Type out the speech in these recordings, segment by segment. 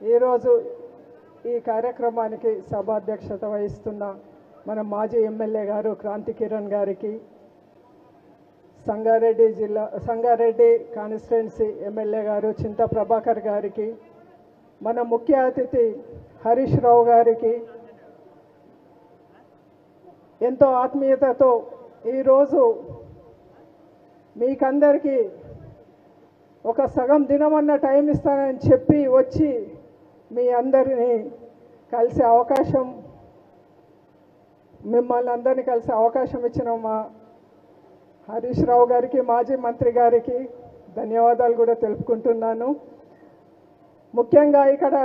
ఈరోజు ఈ కార్యక్రమానికి సభాధ్యక్షత వహిస్తున్న మన మాజీ ఎమ్మెల్యే గారు క్రాంతి కిరణ్ గారికి, సంగారెడ్డి కాన్స్టిట్యుయెన్సీ ఎమ్మెల్యే గారు చింత ప్రభాకర్ గారికి, మన ముఖ్య అతిథి హరీష్ రావు గారికి ఎంతో ఆత్మీయతతో ఈరోజు మీకందరికీ ఒక సగం దినమన్న టైం ఇస్తానని చెప్పి వచ్చి మీ అందరినీ కలిసే అవకాశం, మిమ్మల్ని అందరినీ కలిసే అవకాశం ఇచ్చిన మా హరీష్ రావు గారికి, మాజీ మంత్రి గారికి ధన్యవాదాలు కూడా తెలుపుకుంటున్నాను. ముఖ్యంగా ఇక్కడ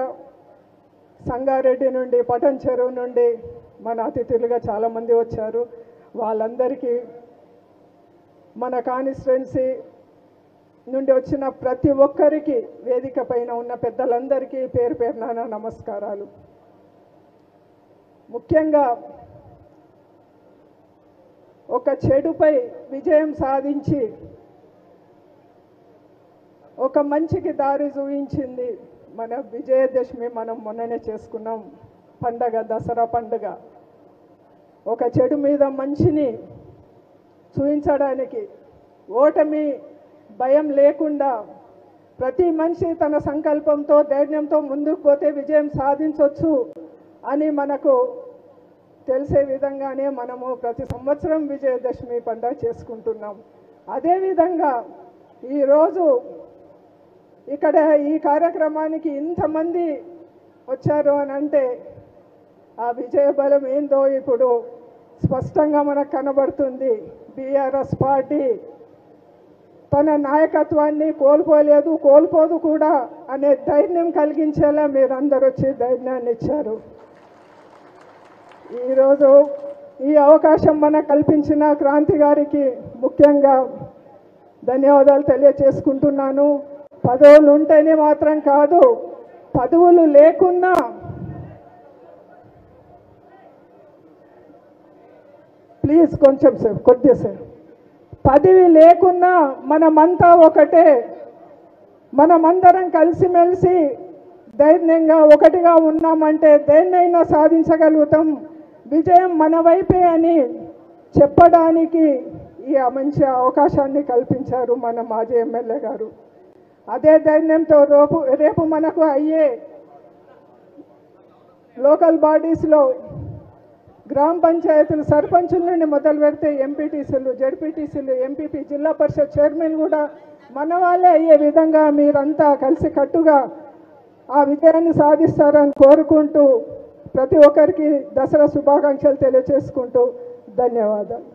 సంగారెడ్డి నుండి, పటన్ చెరువు నుండి మన అతిథులుగా చాలామంది వచ్చారు. వాళ్ళందరికీ, మన కాన్స్టిట్యుయెన్సీ నుండి వచ్చిన ప్రతి ఒక్కరికి, వేదిక పైన ఉన్న పెద్దలందరికీ పేరు పేరున నమస్కారాలు. ముఖ్యంగా ఒక చెడుపై విజయం సాధించి ఒక మంచికి దారి చూపించింది మన విజయదశమి. మనం మొన్ననే చేసుకున్నాం పండగ, దసరా పండుగ. ఒక చెడు మీద మంచిని చూపించడానికి, ఓటమి భయం లేకుండా ప్రతి మనిషి తన సంకల్పంతో, ధైర్యంతో ముందుకు పోతే విజయం సాధించవచ్చు అని మనకు తెలిసే విధంగానే మనము ప్రతి సంవత్సరం విజయదశమి పండుగ చేసుకుంటున్నాం. అదేవిధంగా ఈరోజు ఇక్కడ ఈ కార్యక్రమానికి ఇంతమంది వచ్చారు అని అంటే ఆ విజయ బలం ఏందో ఇప్పుడు స్పష్టంగా మనకు కనబడుతుంది. బీఆర్ఎస్ పార్టీ తన నాయకత్వాన్ని కోల్పోలేదు, కోల్పోదు కూడా అనే ధైర్యం కలిగించేలా మీరందరూ వచ్చి ధైర్యాన్ని ఇచ్చారు. ఈరోజు ఈ అవకాశం మనకు కల్పించిన క్రాంతి గారికి ముఖ్యంగా ధన్యవాదాలు తెలియచేసుకుంటున్నాను. పదవులు ఉంటేనే మాత్రం కాదు, పదవులు లేకున్నా ప్లీజ్ కొంచెం సేపు, కొద్దిసేపు, పదవి లేకున్నా మనమంతా ఒకటే. మనమందరం కలిసిమెలిసి ధైర్యంగా ఒకటిగా ఉన్నామంటే దేన్నైనా సాధించగలుగుతాం, విజయం మన వైపే అని చెప్పడానికి ఈ మంచి అవకాశాన్ని కల్పించారు మన మాజీ ఎమ్మెల్యే గారు. అదే ధైర్యంతో రేపు మనకు అయ్యే లోకల్ బాడీస్లో గ్రామ పంచాయతీలు, సర్పంచుల నుండి మొదలు పెడితే ఎంపీటీసీలు, జడ్పీటీసీలు, ఎంపీపీ, జిల్లా పరిషత్ చైర్మన్ కూడా మన వాళ్ళే అయ్యే విధంగా మీరంతా కలిసి కట్టుగా ఆ విజయాన్ని సాధిస్తారని కోరుకుంటూ ప్రతి ఒక్కరికి దసరా శుభాకాంక్షలు తెలియజేసుకుంటూ ధన్యవాదాలు.